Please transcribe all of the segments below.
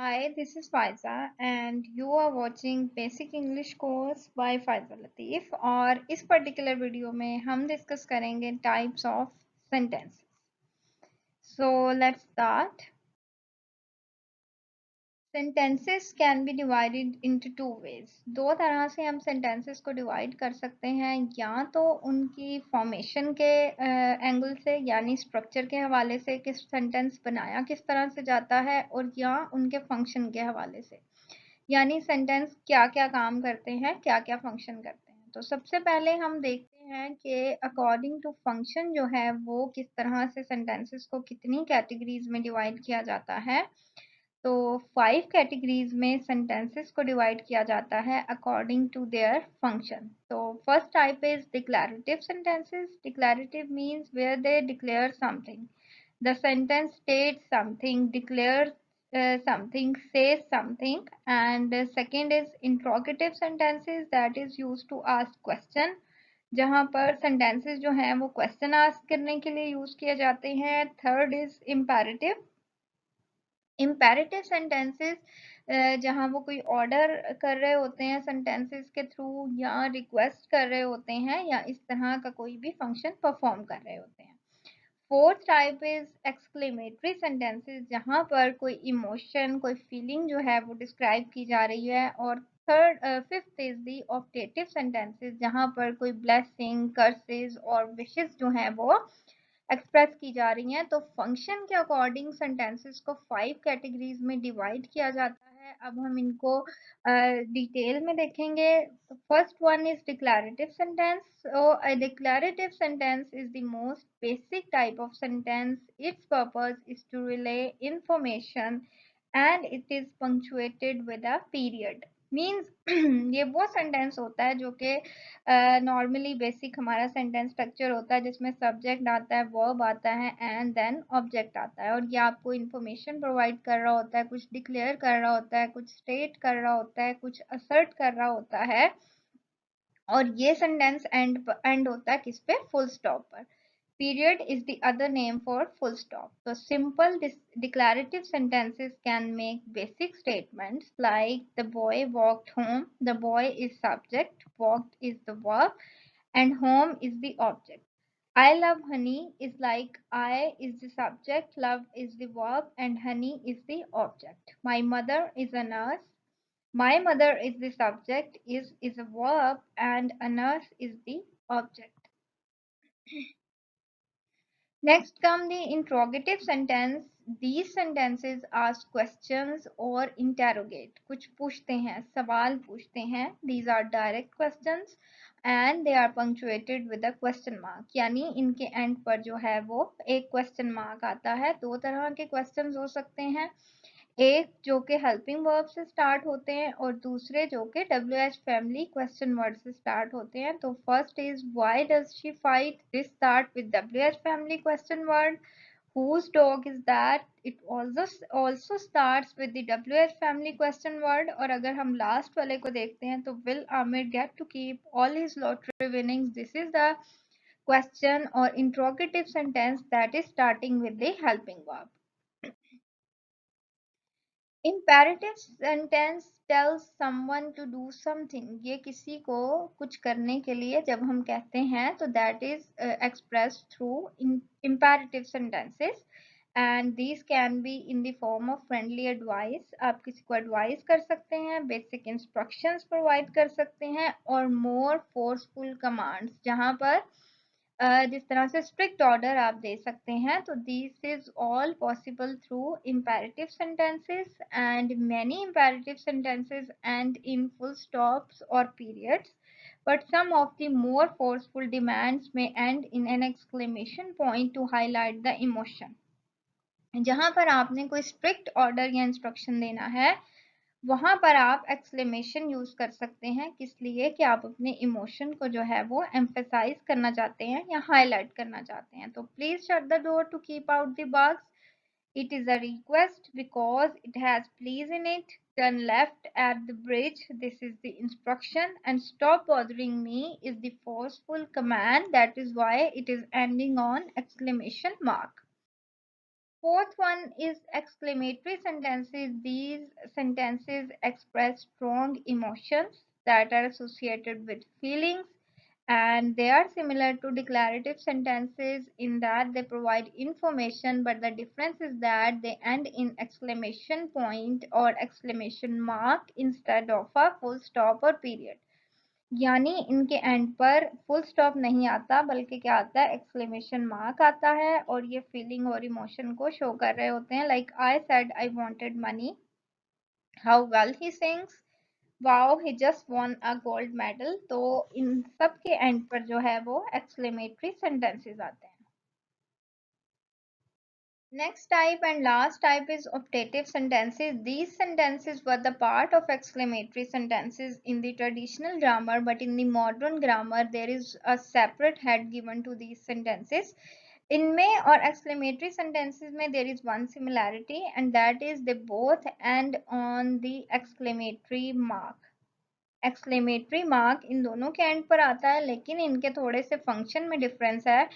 Hi, this is Faiza and you are watching Basic English Course by Faiza Latif और इस particular video में हम discuss करेंगे types of sentences. So let's start. Sentences can be divided into two ways. दो तरह से हम sentences को divide कर सकते हैं, या तो उनकी formation के एंगल से यानी structure के हवाले से कि sentence बनाया किस तरह से जाता है, और या उनके function के हवाले से यानी सेंटेंस क्या क्या काम करते हैं, क्या क्या फंक्शन करते हैं. तो सबसे पहले हम देखते हैं कि अकॉर्डिंग टू फंक्शन जो है वो किस तरह से सेंटेंसेस को कितनी कैटेगरीज में डिवाइड किया जाता है. तो 5 कैटेगरीज में सेंटेंसेस को डिवाइड किया जाता है अकॉर्डिंग टू देयर फंक्शन. तो first type is declarative sentences. Declarative means where they declare something. The sentence states something, declares something, says something. And second is interrogative sentences, that is used to ask question. जहाँ पर sentences जो हैं वो question ask करने के लिए use किए जाते हैं. Third is imperative. Imperative sentences जहाँ वो कोई ऑर्डर कर रहे होते हैं sentences के थ्रू, या रिक्वेस्ट कर रहे होते हैं, या इस तरह का कोई भी फंक्शन परफॉर्म कर रहे होते हैं. Fourth type is exclamatory sentences, जहाँ पर कोई इमोशन, कोई फीलिंग जो है वो डिस्क्राइब की जा रही है. और fifth is the optative sentences, जहाँ पर कोई ब्लेसिंग, कर्सेस और विशेस जो है वो एक्सप्रेस की जा रही हैं. तो फंक्शन के अकॉर्डिंग सेंटेंसेस को 5 कैटेगरीज में डिवाइड किया जाता है. अब हम इनको डिटेल में देखेंगे. तो first one is declarative sentence. So a declarative sentence is the most basic type of sentence. Its purpose is to relay information and it is punctuated with a period. Means ये वो sentence होता है जो कि normally basic हमारा sentence structure होता है, जिसमें सब्जेक्ट आता है, वर्ब आता है एंड देन ऑब्जेक्ट आता है, और ये आपको इंफॉर्मेशन प्रोवाइड कर रहा होता है, कुछ डिक्लेयर कर रहा होता है, कुछ स्टेट कर रहा होता है, कुछ असर्ट कर रहा होता है. और ये सेंटेंस एंड होता है किस पे? फुल स्टॉप पर. Period is the other name for full stop. So simple declarative sentences can make basic statements like the boy walked home. The boy is subject, walked is the verb, and home is the object. I love honey is like I is the subject, love is the verb, and honey is the object. My mother is a nurse. My mother is the subject, is a verb, and a nurse is the object. Next come the interrogative sentence. These sentences ask questions or interrogate. कुछ पूछते हैं, सवाल पूछते हैं. These are direct questions and they are punctuated with a question mark. यानी इनके and पर जो है वो एक क्वेश्चन मार्क आता है. दो तरह के क्वेश्चंस हो सकते हैं, एक जो कि हेल्पिंग वर्ब से स्टार्ट होते हैं और दूसरे जो कि WH फैमिली क्वेश्चन वर्ड से स्टार्ट होते हैं. तो first is why does she fight. This start with WH family question word. whose dog is that. It also starts with the WH family question word. और अगर हम last वाले को देखते हैं तो will Amir get to keep all his lottery winnings. This is the question or interrogative sentence that is starting with the helping verb. Imperative sentence tells someone to do something. ये किसी को कुछ करने के लिए जब हम कहते हैं तो that is expressed through imperative sentences, and these can be in the form of friendly advice. आप किसी को advise कर सकते हैं, basic instructions provide कर सकते हैं, और more forceful commands जहाँ पर जिस तरह से स्ट्रिक्ट ऑर्डर आप दे सकते हैं. तो this is all possible through imperative sentences, and many imperative sentences end in full stops or periods, but some of the more forceful demands may end in an exclamation point to highlight the emotion. जहां पर आपने कोई strict order या instruction देना है, वहां पर आप एक्सक्लेमेशन यूज कर सकते हैं. किस लिए? कि आप अपने इमोशन को जो है वो एम्फेसाइज करना चाहते हैं या हाईलाइट करना चाहते हैं. तो please shut the door to keep out the bugs. It is a request because it has please in it. Turn left at the bridge. This is the instruction. And stop bothering me is the forceful command. That is why it is ending on exclamation mark. Fourth one is exclamatory sentences. These sentences express strong emotions that are associated with feelings, and they are similar to declarative sentences in that they provide information, but the difference is that they end in exclamation point or exclamation mark instead of a full stop or period. यानी इनके and पर full stop नहीं आता बल्कि क्या आता है, exclamation mark आता है, और ये फीलिंग और इमोशन को शो कर रहे होते हैं, like I said I wanted money, how well he sings, wow he just von a gold medal. तो इन सब के एंड पर जो है वो एक्सक्लेमेटरी सेंटेंसेस आते हैं। Next type and last type is optative sentences. These sentences were the part of exclamatory sentences in the traditional grammar, but in the modern grammar, there is a separate head given to these sentences. इनमें और exclamatory sentences में there is one similarity, and that is they both end on the exclamatory mark. Exclamatory mark in दोनों के and पर आता है, लेकिन इनके थोड़े से फंक्शन में डिफरेंस है।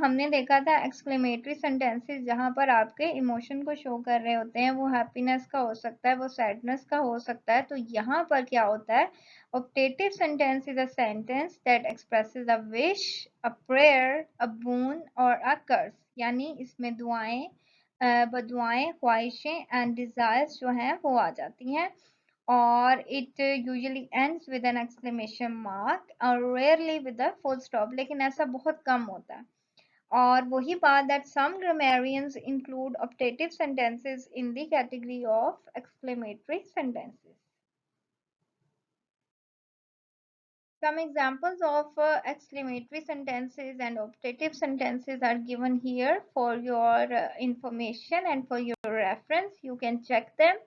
हमने देखा था एक्सक्लेमेटरी सेंटेंसेस जहाँ पर आपके इमोशन को शो कर रहे होते हैं, वो हैप्पीनेस का हो सकता है, वो सैडनेस का हो सकता है। तो यहाँ पर क्या होता है, optative sentence is a sentence that expresses a wish, a prayer, a boon और अ कर्स, यानी इसमें दुआएं, बदुआएं, ख्वाहिशें एंड डिजायर्स जो हैं वो आ जाती हैं, और it usually ends with an exclamation mark or rarely with a full stop, लेकिन ऐसा बहुत कम होता है। और वही बात that some grammarians include optative sentences in the category of exclamatory sentences. Some examples of exclamatory sentences and optative sentences are given here for your information and for your reference. You can check them.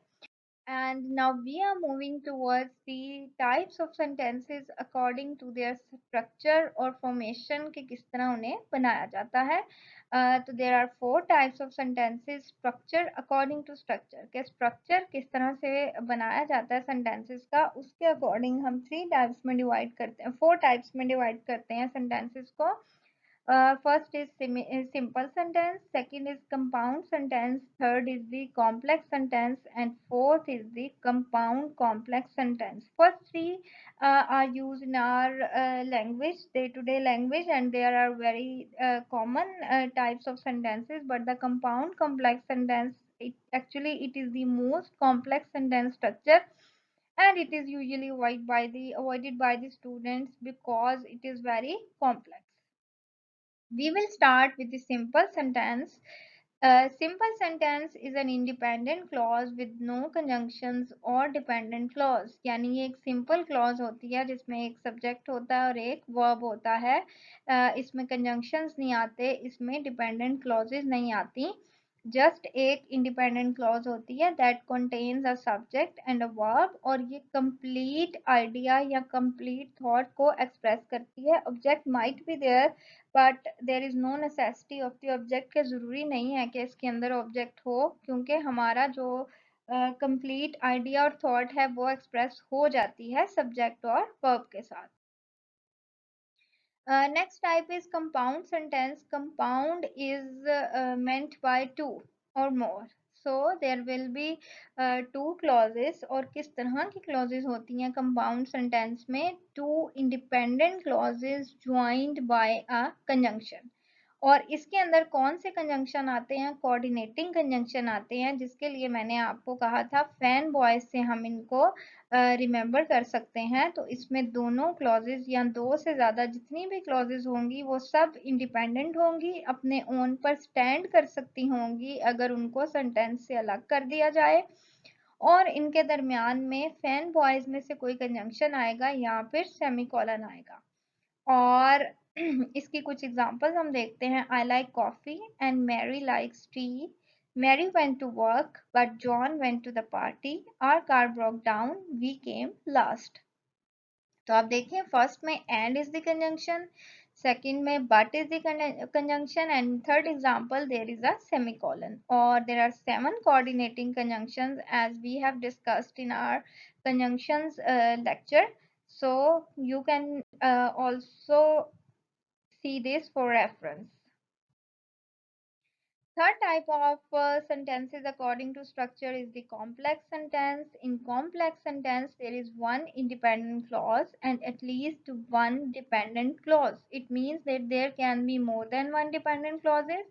And now we are moving towards the types of sentences according to their structure or formation कि किस तरह उन्हें बनाया जाता है। तो there are four types of sentences. Structure according to structure, के structure किस तरह से बनाया जाता है sentences का, उसके according हम three types में divide करते हैं, four types में divide करते हैं sentences को। First is simple sentence, second is compound sentence, third is the complex sentence, and fourth is the compound complex sentence. First three are used in our language, day-to-day language, and there are very common types of sentences. But the compound complex sentence, it is the most complex sentence structure, and it is usually avoided by the students because it is very complex. We will start with the simple sentence. A simple sentence is an independent clause with no conjunctions or dependent clause. यानी ये एक simple clause होती है जिसमें एक subject होता है और एक verb होता है। इसमें conjunctions नहीं आते, इसमें dependent clauses नहीं आती। जस्ट एक इंडिपेंडेंट क्लॉज होती है that contains a subject and a verb, और ये कंप्लीट आइडिया या कंप्लीट थॉट को एक्सप्रेस करती है। Object might be there but there is no necessity of the object, के ज़रूरी नहीं है कि इसके अंदर ऑब्जेक्ट हो, क्योंकि हमारा जो कंप्लीट आइडिया और थॉट है वो एक्सप्रेस हो जाती है सब्जेक्ट और वर्ब के साथ। Next type is compound sentence. Compound is meant by two or more. So there will be two clauses, और किस तरह की clauses होती हैं compound sentence में, two independent clauses joined by a conjunction. और इसके अंदर कौन से कंजंक्शन आते हैं, कोऑर्डिनेटिंग कंजंक्शन आते हैं, जिसके लिए मैंने आपको कहा था फैन बॉयज से हम इनको रिमेंबर कर सकते हैं। तो इसमें दोनों क्लॉजेज या दो से ज़्यादा जितनी भी क्लॉजेज होंगी वो सब इंडिपेंडेंट होंगी, अपने ओन पर स्टैंड कर सकती होंगी अगर उनको सेंटेंस से अलग कर दिया जाए, और इनके दरमियान में फैन बॉयज में से कोई कंजंक्शन आएगा या फिर सेमीकोलन आएगा। और इसकी कुछ एग्जांपल्स हम देखते हैं। I like coffee and Mary likes tea, Mary went to work but John went to the party, our car broke down, we came last. तो आप देखें, फर्स्ट में and is the conjunction, second में but is the conjunction, and third example there is a semicolon. और there are seven coordinating conjunctions as we have discussed in our conjunctions lecture, so you can also see this for reference. Third type of sentences according to structure is the complex sentence. In complex sentence, there is one independent clause and at least one dependent clause. It means that there can be more than one dependent clauses,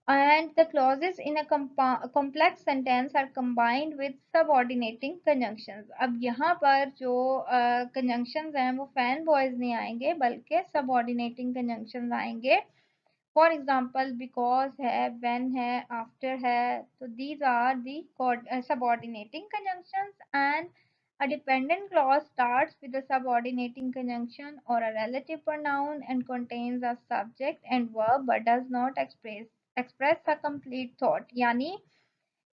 and the clauses in a complex sentence are combined with subordinating conjunctions. अब यहाँ पर जो conjunctions हैं वो fan boys नहीं आएंगे बल्कि subordinating conjunctions आएंगे. फॉर एग्जाम्पल बिकॉज है, व्हेन है, आफ्टर है. तो these are the subordinating conjunctions, and a dependent clause starts with a subordinating conjunction or a relative pronoun and contains a subject and verb but does not express a complete thought. यानी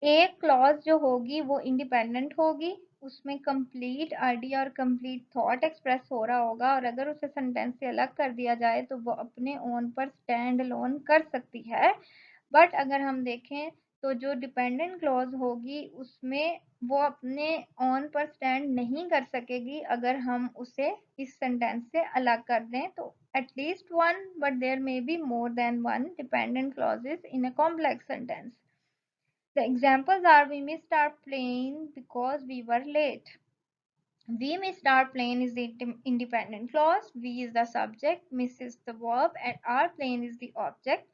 एक clause जो होगी वो independent होगी, उसमें complete idea और complete thought express हो रहा होगा, और अगर उसे सेंटेंस से अलग कर दिया जाए तो वो अपने ओन पर स्टैंड अलोन कर सकती है. बट अगर हम देखें तो जो डिपेंडेंट क्लॉज होगी उसमें वो अपने ओन पर स्टैंड नहीं कर सकेगी अगर हम उसे इस सेंटेंस से अलग कर दें. तो at least one, but there may be more than one dependent clauses in a complex sentence. The examples are: we missed our plane because we were late. We missed our plane is the independent clause. We is the subject, miss is the verb, and our plane is the object.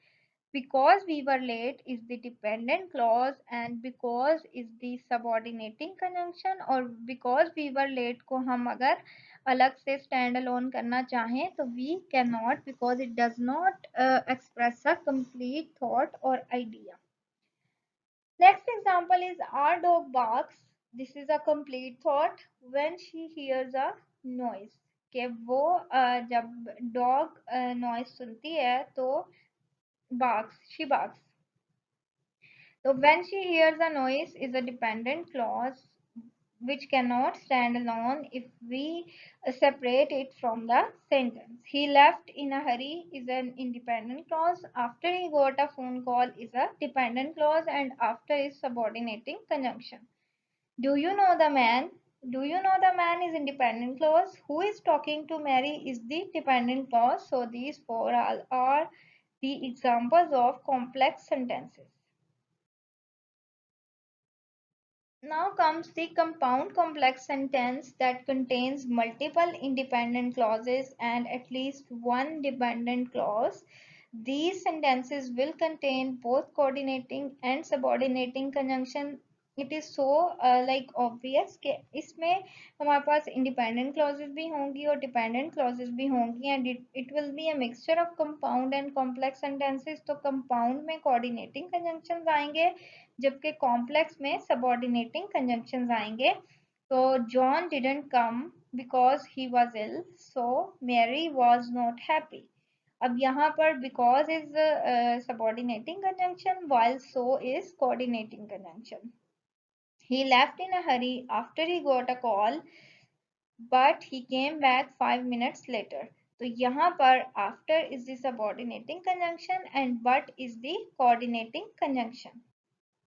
Because we were late is the dependent clause, and because is the subordinating conjunction. और because we were late को हम अगर अलग से stand alone करना चाहें तो we cannot, because it does not express a complete thought or idea. Next example is our dog barks. This is a complete thought when she hears a noise. कि वो जब dog noise सुनती है तो barks, she barks. So when she hears a noise is a dependent clause which cannot stand alone if we separate it from the sentence. He left in a hurry is an independent clause. After he got a phone call is a dependent clause, and after is subordinating conjunction. Do you know the man? Do you know the man is independent clause. Who is talking to Mary is the dependent clause. So these four are the examples of complex sentences. Now comes the compound complex sentence that contains multiple independent clauses and at least one dependent clause. These sentences will contain both coordinating and subordinating conjunction. It is so like obvious कि इसमें हमारे पास independent clauses भी होंगी और dependent clauses भी होंगी, and it will be a mixture of compound and complex sentences. तो compound में coordinating conjunctions आएंगे जबकि कॉम्प्लेक्स में सबऑर्डिनेटिंग कंजंक्शंस आएंगे. तो John didn't come because he was ill, so Mary was not happy. अब यहाँ पर because is subordinating conjunction while so is coordinating conjunction. He left in a hurry after he got a call but he came back 5 minutes later. तो यहाँ पर after is the subordinating conjunction and but is the coordinating conjunction.